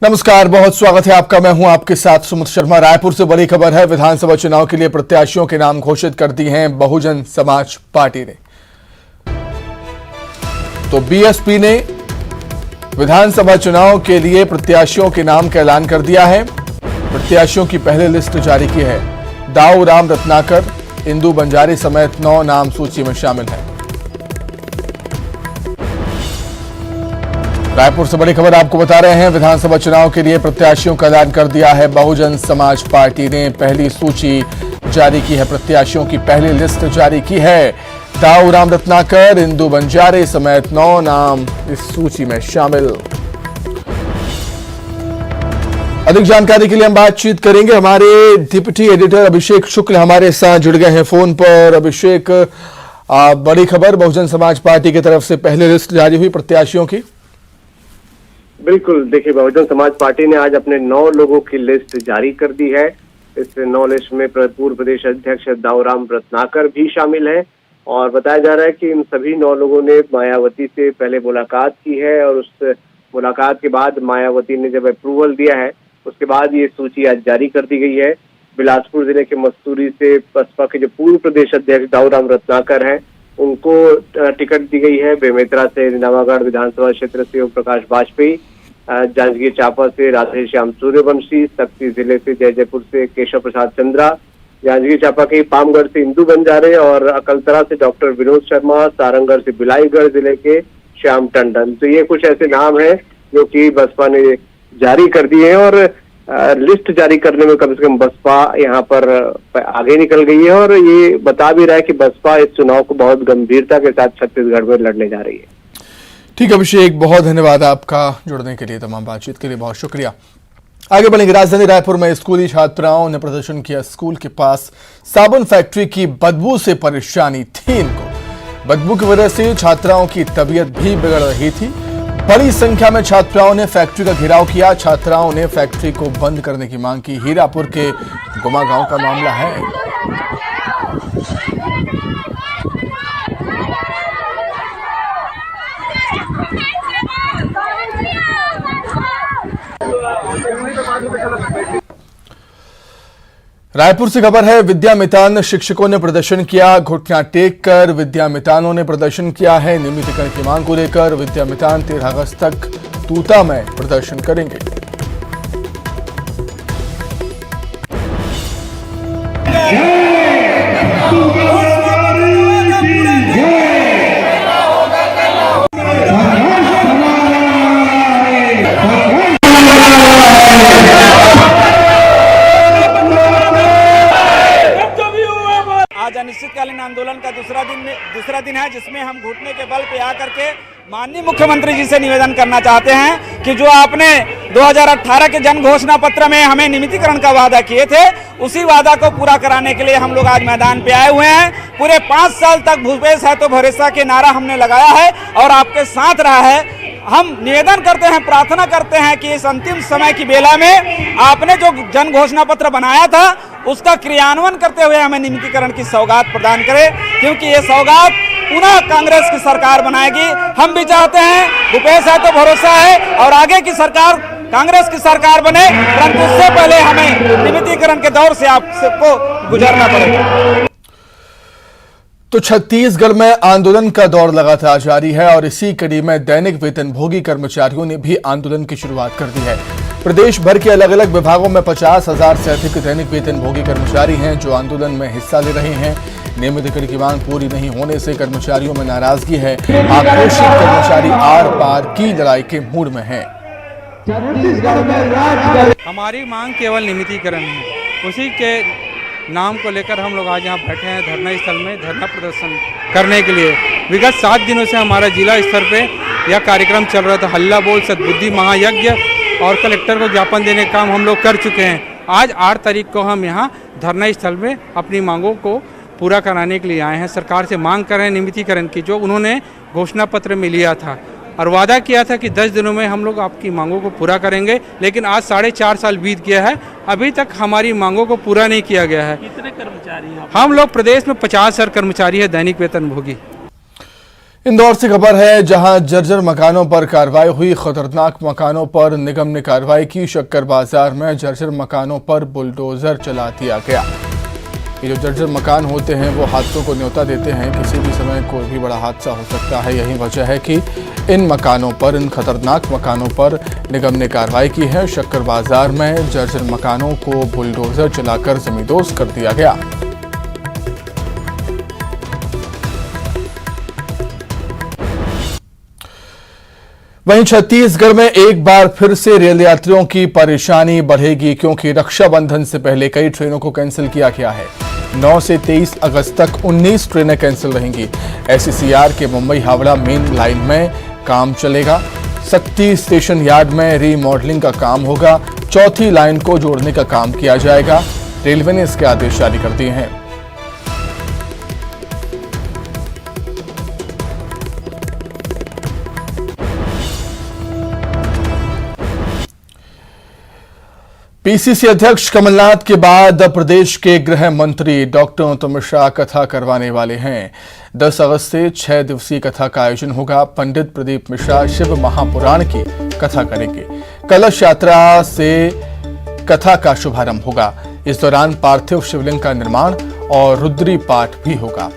नमस्कार, बहुत स्वागत है आपका। मैं हूं आपके साथ सुमित शर्मा। रायपुर से बड़ी खबर है। विधानसभा चुनाव के लिए प्रत्याशियों के नाम घोषित कर दिए हैं बहुजन समाज पार्टी ने। तो बीएसपी ने विधानसभा चुनाव के लिए प्रत्याशियों के नाम का ऐलान कर दिया है। प्रत्याशियों की पहली लिस्ट जारी की है। दाऊ राम रत्नाकर, इंदु बंजारे समेत 9 नाम सूची में शामिल हैं। रायपुर से बड़ी खबर आपको बता रहे हैं। विधानसभा चुनाव के लिए प्रत्याशियों का ऐलान कर दिया है बहुजन समाज पार्टी ने। पहली सूची जारी की है। प्रत्याशियों की पहली लिस्ट जारी की है। दाऊ राम रत्नाकर, इंदु बंजारे समेत 9 नाम इस सूची में शामिल। अधिक जानकारी के लिए हम बातचीत करेंगे। हमारे डिप्टी एडिटर अभिषेक शुक्ल हमारे साथ जुड़ गए हैं फोन पर। अभिषेक, बड़ी खबर, बहुजन समाज पार्टी की तरफ से पहली लिस्ट जारी हुई प्रत्याशियों की। बिल्कुल, देखिए, बहुजन समाज पार्टी ने आज अपने 9 लोगों की लिस्ट जारी कर दी है। इस 9 लिस्ट में पूर्व प्रदेश अध्यक्ष दाऊ राम रत्नाकर भी शामिल है और बताया जा रहा है कि इन सभी 9 लोगों ने मायावती से पहले मुलाकात की है और उस मुलाकात के बाद मायावती ने जब अप्रूवल दिया है उसके बाद ये सूची आज जारी कर दी गई है। बिलासपुर जिले के मस्तूरी से बसपा के जो पूर्व प्रदेश अध्यक्ष दाऊ राम रत्नाकर हैं उनको टिकट दी गई है। बेमेतरा से नवागढ़ विधानसभा क्षेत्र से ओम प्रकाश वाजपेयी, जांजगीर चांपा से राधेश्याम सूर्यवंशी, शक्ति जिले से जयपुर से केशव प्रसाद चंद्रा, जांजगीर चांपा के पामगढ़ से इंदु बंजारे और अकलतरा से डॉक्टर विनोद शर्मा, सारंगढ़ से बिलाईगढ़ जिले के श्याम टंडन। तो ये कुछ ऐसे नाम हैं जो कि बसपा ने जारी कर दिए हैं और लिस्ट जारी करने में कम से कम बसपा यहाँ पर आगे निकल गई है और ये बता भी रहा है कि बसपा इस चुनाव को बहुत गंभीरता के साथ छत्तीसगढ़ में लड़ने जा रही है। ठीक है अभिषेक, बहुत धन्यवाद आपका जुड़ने के लिए, तमाम बातचीत के लिए बहुत शुक्रिया। आगे बढ़ेंगे। राजधानी रायपुर में स्कूली छात्राओं ने प्रदर्शन किया। स्कूल के पास साबुन फैक्ट्री की बदबू से परेशानी थी इनको। बदबू की वजह से छात्राओं की तबीयत भी बिगड़ रही थी। बड़ी संख्या में छात्राओं ने फैक्ट्री का घेराव किया। छात्राओं ने फैक्ट्री को बंद करने की मांग की। हीरापुर के गुमा गांव का मामला है। रायपुर से खबर है। विद्यामितान शिक्षकों ने प्रदर्शन किया। घुटना टेक कर विद्यामितानों ने प्रदर्शन किया है। नियमितीकरण की मांग को लेकर विद्यामितान 13 अगस्त तक तूता में प्रदर्शन करेंगे। अनिश्चितकालीन आंदोलन का दूसरा दिन है जिसमें हम घुटने के बल पे आकर के माननीय मुख्यमंत्री जी से निवेदन करना चाहते हैं कि जो आपने 2018 के जन घोषणा पत्र में हमें नियमितीकरण का वादा किए थे उसी वादा को पूरा कराने के लिए हम लोग आज मैदान पे आए हुए हैं। पूरे 5 साल तक भूपेश है तो भरोसा के नारा हमने लगाया है और आपके साथ रहा है। हम निवेदन करते हैं, प्रार्थना करते हैं कि इस अंतिम समय की बेला में आपने जो जन घोषणा पत्र बनाया था उसका क्रियान्वयन करते हुए हमें नियमितीकरण की सौगात प्रदान करें, क्योंकि ये सौगात पुनः कांग्रेस की सरकार बनाएगी। हम भी चाहते हैं, भूपेश है तो भरोसा है और आगे की सरकार कांग्रेस की सरकार बने, परंतु उससे पहले हमें नियमितीकरण के दौर से आप सबको गुजरना पड़ेगा। तो छत्तीसगढ़ में आंदोलन का दौर लगातार जारी है और इसी कड़ी में दैनिक वेतनभोगी कर्मचारियों ने भी आंदोलन की शुरुआत कर दी है। प्रदेश भर के अलग अलग विभागों में 50,000 से अधिक दैनिक वेतनभोगी कर्मचारी हैं जो आंदोलन में हिस्सा ले रहे हैं। नियमितीकरण की मांग पूरी नहीं होने से कर्मचारियों में नाराजगी है। आक्रोशित कर्मचारी आर पार की लड़ाई के मूड में हैं। हमारी मांग केवल नियमितीकरण है, उसी के नाम को लेकर हम लोग आज यहाँ बैठे हैं धरना स्थल में धरना प्रदर्शन करने के लिए। विगत 7 दिनों से हमारा जिला स्तर पे यह कार्यक्रम चल रहा था। हल्ला बोल सद्बुद्धि महायज्ञ और कलेक्टर को ज्ञापन देने का काम हम लोग कर चुके हैं। आज 8 तारीख को हम यहाँ धरना स्थल में अपनी मांगों को पूरा कराने के लिए आए हैं। सरकार से मांग कर रहे हैं नियमितीकरण की, जो उन्होंने घोषणा पत्र में लिया था और वादा किया था कि 10 दिनों में हम लोग आपकी मांगों को पूरा करेंगे। लेकिन आज 4.5 साल बीत गया है, अभी तक हमारी मांगों को पूरा नहीं किया गया है। कितने कर्मचारी हैं? हम लोग प्रदेश में 50,000 कर्मचारी है दैनिक वेतनभोगी। इंदौर से खबर है, जहां जर्जर मकानों पर कार्रवाई हुई। खतरनाक मकानों पर निगम ने कार्रवाई की। शक्कर बाजार में जर्जर मकानों पर बुलडोजर चला दिया गया। ये जो जर्जर मकान होते हैं वो हादसों को न्योता देते हैं, किसी भी समय कोई भी बड़ा हादसा हो सकता है। यही वजह है कि इन मकानों पर, इन खतरनाक मकानों पर निगम ने कार्रवाई की है। शक्कर बाजार में जर्जर मकानों को बुलडोजर चलाकर जमींदोज कर दिया गया। वहीं छत्तीसगढ़ में एक बार फिर से रेल यात्रियों की परेशानी बढ़ेगी, क्योंकि रक्षाबंधन से पहले कई ट्रेनों को कैंसिल किया गया है। 9 से 23 अगस्त तक 19 ट्रेनें कैंसिल रहेंगी। एसईसीआर के मुंबई हावड़ा मेन लाइन में काम चलेगा। शक्ति स्टेशन यार्ड में रीमॉडलिंग का काम होगा। चौथी लाइन को जोड़ने का काम किया जाएगा। रेलवे ने इसके आदेश जारी कर दिए हैं। पीसीसी अध्यक्ष कमलनाथ के बाद प्रदेश के गृह मंत्री डॉक्टर नरोत्तम मिश्रा कथा करवाने वाले हैं। 10 अगस्त से 6 दिवसीय कथा का आयोजन होगा। पंडित प्रदीप मिश्रा शिव महापुराण की कथा करेंगे। कलश यात्रा से कथा का शुभारंभ होगा। इस दौरान पार्थिव शिवलिंग का निर्माण और रुद्री पाठ भी होगा।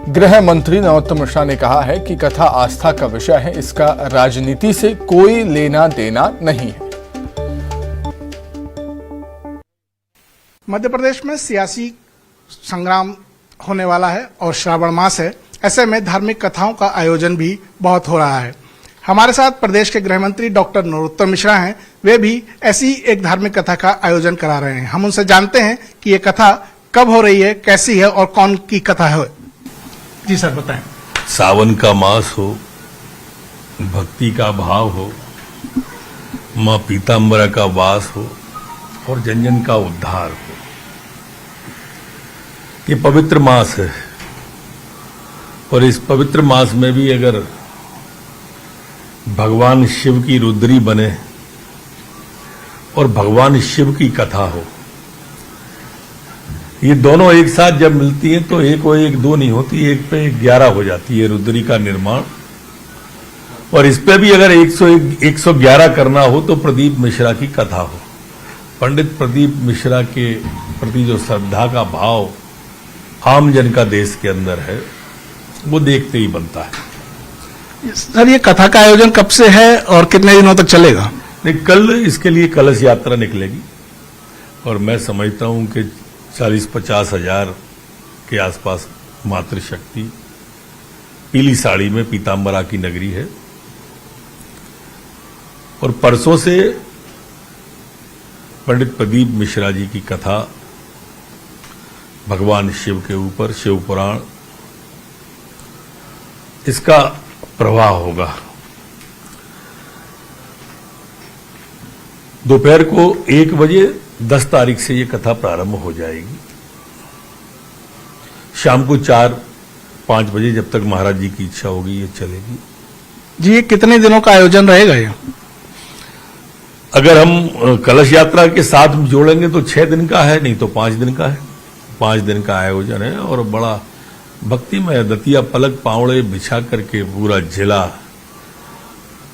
गृह मंत्री नरोत्तम मिश्रा ने कहा है कि कथा आस्था का विषय है, इसका राजनीति से कोई लेना देना नहीं है। मध्य प्रदेश में सियासी संग्राम होने वाला है और श्रावण मास है। ऐसे में धार्मिक कथाओं का आयोजन भी बहुत हो रहा है। हमारे साथ प्रदेश के गृह मंत्री डॉक्टर नरोत्तम मिश्रा हैं। वे भी ऐसी एक धार्मिक कथा का आयोजन करा रहे हैं। हम उनसे जानते हैं कि ये कथा कब हो रही है, कैसी है और कौन की कथा है। जी सर, बताएं। सावन का मास हो, भक्ति का भाव हो, मां पीताम्बरा का वास हो और जन जन का उद्धार हो। ये पवित्र मास है और इस पवित्र मास में भी अगर भगवान शिव की रुद्री बने और भगवान शिव की कथा हो, ये दोनों एक साथ जब मिलती हैं तो एक और एक दो नहीं होती, एक पे 11 हो जाती है रुद्री का निर्माण। और इस पे भी अगर 111 करना हो तो प्रदीप मिश्रा की कथा हो। पंडित प्रदीप मिश्रा के प्रति जो श्रद्धा का भाव आम जन का देश के अंदर है, वो देखते ही बनता है। सर, ये कथा का आयोजन कब से है और कितने दिनों तक चलेगा? नहीं, कल इसके लिए कलश यात्रा निकलेगी और मैं समझता हूं कि 40-50 हजार के आसपास मातृशक्ति पीली साड़ी में पीताम्बरा की नगरी है। और परसों से पंडित प्रदीप मिश्रा जी की कथा भगवान शिव के ऊपर, शिव पुराण, इसका प्रवाह होगा। दोपहर को 1 बजे 10 तारीख से ये कथा प्रारंभ हो जाएगी। शाम को 4-5 बजे, जब तक महाराज जी की इच्छा होगी, ये चलेगी। जी, ये कितने दिनों का आयोजन रहेगा? ये अगर हम कलश यात्रा के साथ जोड़ेंगे तो 6 दिन का है, नहीं तो 5 दिन का है। 5 दिन का आयोजन है और बड़ा भक्तिमय दतिया पलक पावड़े बिछा करके पूरा जिला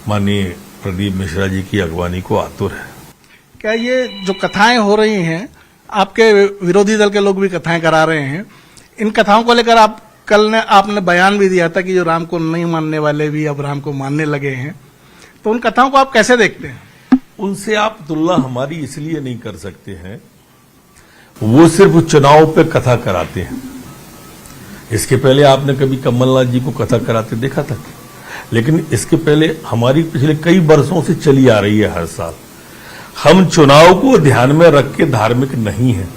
माननीय प्रदीप मिश्रा जी की अगवानी को आतुर है। क्या ये जो कथाएं हो रही हैं, आपके विरोधी दल के लोग भी कथाएं करा रहे हैं, इन कथाओं को लेकर आपने बयान भी दिया था कि जो राम को नहीं मानने वाले भी अब राम को मानने लगे हैं, तो उन कथाओं को आप कैसे देखते हैं? उनसे आप तुलना हमारी इसलिए नहीं कर सकते हैं, वो सिर्फ चुनाव पे कथा कराते हैं। इसके पहले आपने कभी कमलनाथ जी को कथा कराते देखा था? लेकिन इसके पहले हमारी पिछले कई वर्षों से चली आ रही है हर साल। हम चुनाव को ध्यान में रख के धार्मिक नहीं हैं,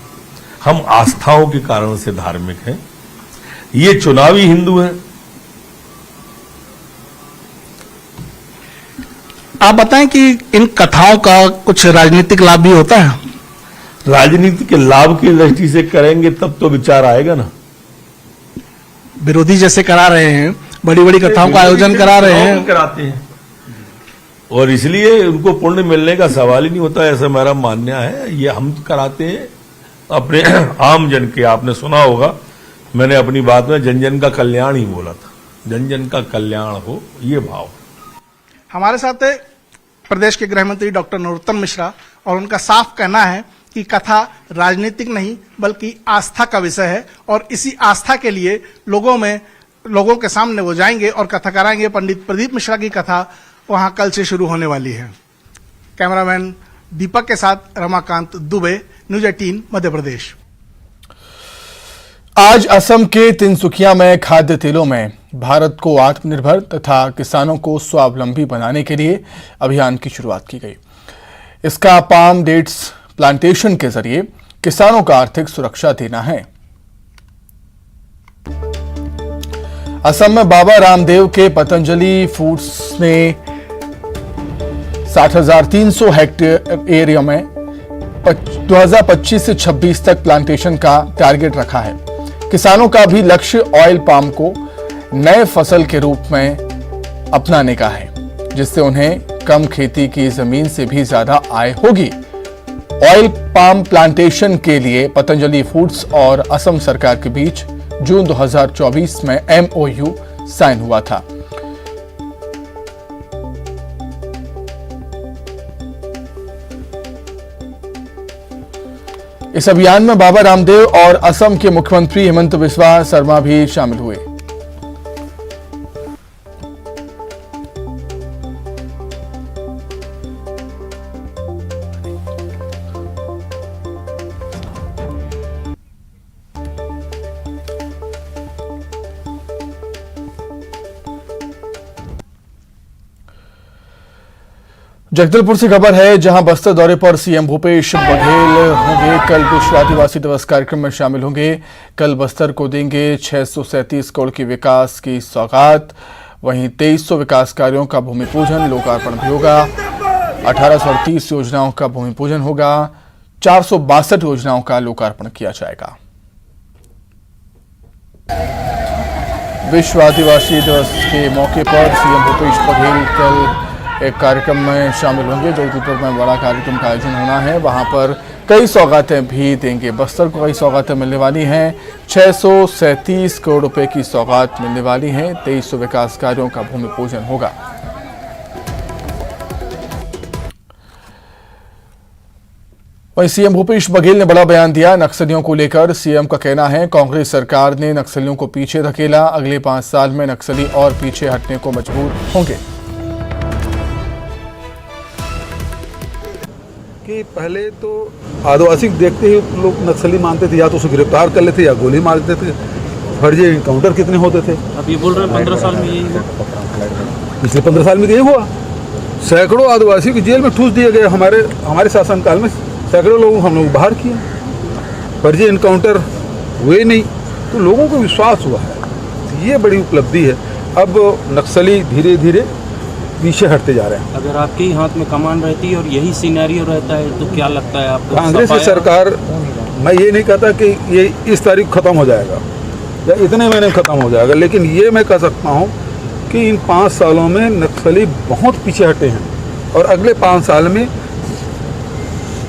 हम आस्थाओं के कारण से धार्मिक हैं। ये चुनावी हिंदू हैं। आप बताएं कि इन कथाओं का कुछ राजनीतिक लाभ भी होता है? राजनीति के लाभ की दृष्टि से करेंगे तब तो विचार आएगा ना। विरोधी जैसे करा रहे हैं, बड़ी बड़ी कथाओं का आयोजन करा रहे हैं, कराते हैं, और इसलिए उनको पुण्य मिलने का सवाल ही नहीं होता, ऐसा मेरा मानना है। ये हम कराते हैं अपने आम जन के। आपने सुना होगा, मैंने अपनी बात में जन जन का कल्याण ही बोला था। जन जन का कल्याण हो, ये भाव। हमारे साथ है प्रदेश के गृह मंत्री डॉक्टर नरोत्तम मिश्रा, और उनका साफ कहना है कि कथा राजनीतिक नहीं बल्कि आस्था का विषय है, और इसी आस्था के लिए लोगों के सामने वो जाएंगे और कथा कराएंगे। पंडित प्रदीप मिश्रा की कथा वहां कल से शुरू होने वाली है। कैमरामैन दीपक के साथ रमाकांत दुबे, न्यूज 18 मध्य प्रदेश। आज असम के तिनसुकिया में खाद्य तेलों में भारत को आत्मनिर्भर तथा किसानों को स्वावलंबी बनाने के लिए अभियान की शुरुआत की गई। इसका पाम डेट्स प्लांटेशन के जरिए किसानों का आर्थिक सुरक्षा देना है। असम में बाबा रामदेव के पतंजलि फूड्स ने 60,300 हेक्टेयर एरिया में 2025 से 26 तक प्लांटेशन का टारगेट रखा है। किसानों का भी लक्ष्य ऑयल पाम को नए फसल के रूप में अपनाने का है, जिससे उन्हें कम खेती की जमीन से भी ज्यादा आय होगी। ऑयल पाम प्लांटेशन के लिए पतंजलि फूड्स और असम सरकार के बीच जून 2024 में MOU साइन हुआ था। इस अभियान में बाबा रामदेव और असम के मुख्यमंत्री हेमंत बिस्वा शर्मा भी शामिल हुए। जगदलपुर से खबर है, जहां बस्तर दौरे पर सीएम भूपेश बघेल होंगे। कल विश्व आदिवासी दिवस कार्यक्रम में शामिल होंगे। कल बस्तर को देंगे 637 करोड़ की विकास की सौगात। वहीं 2300 विकास कार्यों का भूमि पूजन, लोकार्पण भी होगा। 1838 योजनाओं का भूमि पूजन होगा। 462 योजनाओं का लोकार्पण किया जाएगा। विश्व आदिवासी दिवस के मौके पर सीएम भूपेश बघेल कल एक कार्यक्रम में शामिल होंगे। जगदलपुर में बड़ा कार्यक्रम का आयोजन होना है, वहां पर कई सौगातें भी देंगे। बस्तर को कई सौगातें मिलने वाली हैं। 637 करोड़ रुपए की सौगात मिलने वाली हैं। 2300 विकास कार्यों का भूमि पूजन होगा। वहीं सीएम भूपेश बघेल ने बड़ा बयान दिया नक्सलियों को लेकर। सीएम का कहना है, कांग्रेस सरकार ने नक्सलियों को पीछे धकेला। अगले 5 साल में नक्सली और पीछे हटने को मजबूर होंगे। कि पहले तो आदिवासी देखते ही लोग नक्सली मानते थे, या तो उसे गिरफ्तार कर लेते या गोली मार देते थे। फर्जी इनकाउंटर कितने होते थे। अब ये बोल रहे हैं 15 साल में यही हुआ। पिछले 15 साल में यही हुआ। सैकड़ों आदिवासी को जेल में ठूस दिए गए। हमारे शासनकाल में सैकड़ों लोगों को हम लोग बाहर किया। फर्जी इनकाउंटर हुए नहीं, तो लोगों को विश्वास हुआ है। ये बड़ी उपलब्धि है। अब नक्सली धीरे धीरे पीछे हटते जा रहे हैं। अगर आपके ही हाथ में कमान रहती है और यही सिनेरियो रहता है तो क्या लगता है आपको? कांग्रेस की सरकार, मैं ये नहीं कहता कि ये इस तारीख खत्म हो जाएगा या इतने महीने खत्म हो जाएगा, लेकिन ये मैं कह सकता हूँ कि इन 5 सालों में नक्सली बहुत पीछे हटे हैं और अगले 5 साल में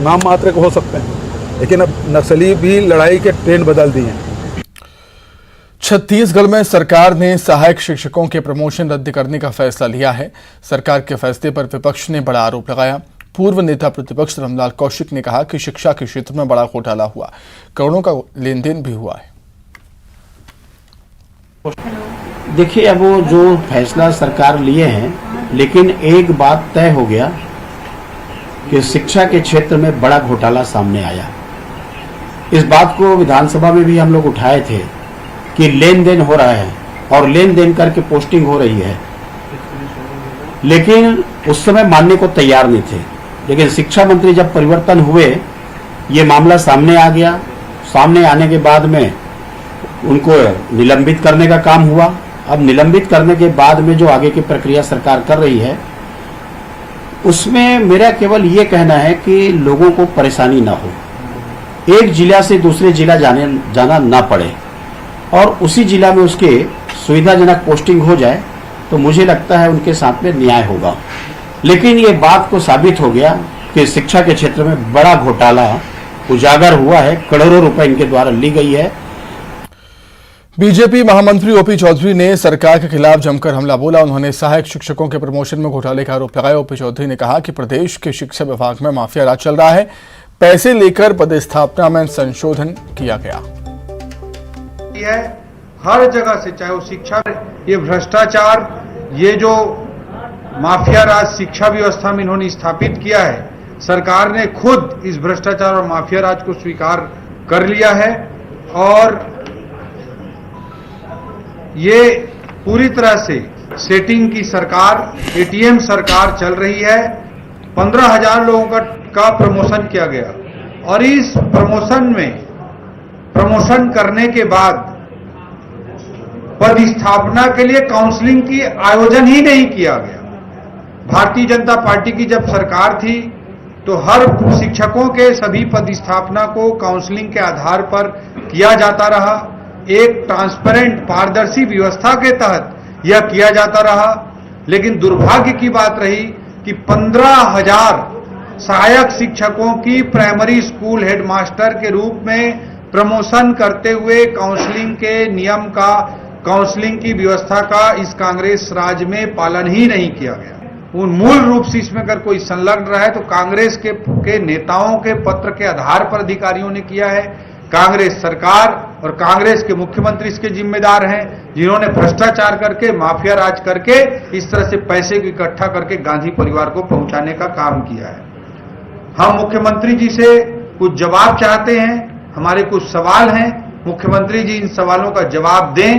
नाम मात्र के हो सकते हैं, लेकिन अब नक्सली भी लड़ाई के ट्रेंड बदल दिए हैं। छत्तीसगढ़ में सरकार ने सहायक शिक्षकों के प्रमोशन रद्द करने का फैसला लिया है। सरकार के फैसले पर विपक्ष ने बड़ा आरोप लगाया। पूर्व नेता प्रतिपक्ष रामलाल कौशिक ने कहा कि शिक्षा के क्षेत्र में बड़ा घोटाला हुआ, करोड़ों का लेन देन भी हुआ है। देखिए, अब वो जो फैसला सरकार लिए हैं, लेकिन एक बात तय हो गया कि शिक्षा के क्षेत्र में बड़ा घोटाला सामने आया। इस बात को विधानसभा में भी हम लोग उठाए थे कि लेन देन हो रहा है और लेन देन करके पोस्टिंग हो रही है, लेकिन उस समय मानने को तैयार नहीं थे। लेकिन शिक्षा मंत्री जब परिवर्तन हुए, ये मामला सामने आ गया। सामने आने के बाद में उनको निलंबित करने का काम हुआ। अब निलंबित करने के बाद में जो आगे की प्रक्रिया सरकार कर रही है, उसमें मेरा केवल ये कहना है कि लोगों को परेशानी ना हो, एक जिला से दूसरे जिला जाना ना पड़े और उसी जिला में उसके सुविधाजनक पोस्टिंग हो जाए, तो मुझे लगता है उनके साथ में न्याय होगा। लेकिन ये बात को साबित हो गया कि शिक्षा के क्षेत्र में बड़ा घोटाला उजागर हुआ है, करोड़ों रुपए इनके द्वारा ली गई है। बीजेपी महामंत्री ओपी चौधरी ने सरकार के खिलाफ जमकर हमला बोला। उन्होंने सहायक शिक्षकों के प्रमोशन में घोटाले का आरोप लगाया। ओपी चौधरी ने कहा कि प्रदेश के शिक्षा विभाग में माफिया राज चल रहा है। पैसे लेकर पदस्थापना में संशोधन किया गया। हर जगह से, चाहे वो शिक्षा, ये भ्रष्टाचार, ये जो माफिया राज शिक्षा व्यवस्था में इन्होंने स्थापित किया है, सरकार ने खुद इस भ्रष्टाचार और माफिया राज को स्वीकार कर लिया है और ये पूरी तरह से सेटिंग की सरकार, एटीएम सरकार चल रही है। 15,000 लोगों का प्रमोशन किया गया और इस प्रमोशन करने के बाद पदस्थापना के लिए काउंसलिंग की आयोजन ही नहीं किया गया। भारतीय जनता पार्टी की जब सरकार थी तो हर शिक्षकों के सभी पदस्थापना को काउंसलिंग के आधार पर किया जाता रहा। एक ट्रांसपेरेंट, पारदर्शी व्यवस्था के तहत यह किया जाता रहा। लेकिन दुर्भाग्य की बात रही कि 15,000 सहायक शिक्षकों की प्राइमरी स्कूल हेडमास्टर के रूप में प्रमोशन करते हुए काउंसलिंग के नियम का, काउंसलिंग की व्यवस्था का इस कांग्रेस राज में पालन ही नहीं किया गया। उन मूल रूप से इसमें अगर कोई संलग्न रहा है तो कांग्रेस के नेताओं के पत्र के आधार पर अधिकारियों ने किया है। कांग्रेस सरकार और कांग्रेस के मुख्यमंत्री इसके जिम्मेदार हैं, जिन्होंने भ्रष्टाचार करके, माफिया राज करके, इस तरह से पैसे को इकट्ठा करके गांधी परिवार को पहुंचाने का काम किया है। हम मुख्यमंत्री जी से कुछ जवाब चाहते हैं, हमारे कुछ सवाल हैं। मुख्यमंत्री जी इन सवालों का जवाब दें।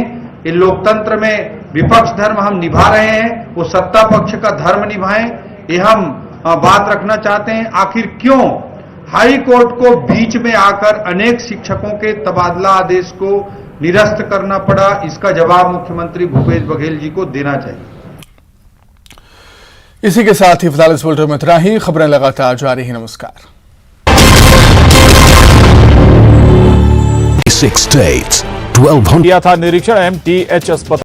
इन लोकतंत्र में विपक्ष धर्म हम निभा रहे हैं, वो सत्ता पक्ष का धर्म निभाएं, ये हम बात रखना चाहते हैं। आखिर क्यों हाई कोर्ट को बीच में आकर अनेक शिक्षकों के तबादला आदेश को निरस्त करना पड़ा, इसका जवाब मुख्यमंत्री भूपेश बघेल जी को देना चाहिए। इसी के साथ ही फिलहाल इस बुलेटिन में इतना ही। खबरें लगातार जारी हैं। नमस्कार। 6 states, 1200 किया था निरीक्षण। MTH अस्पताल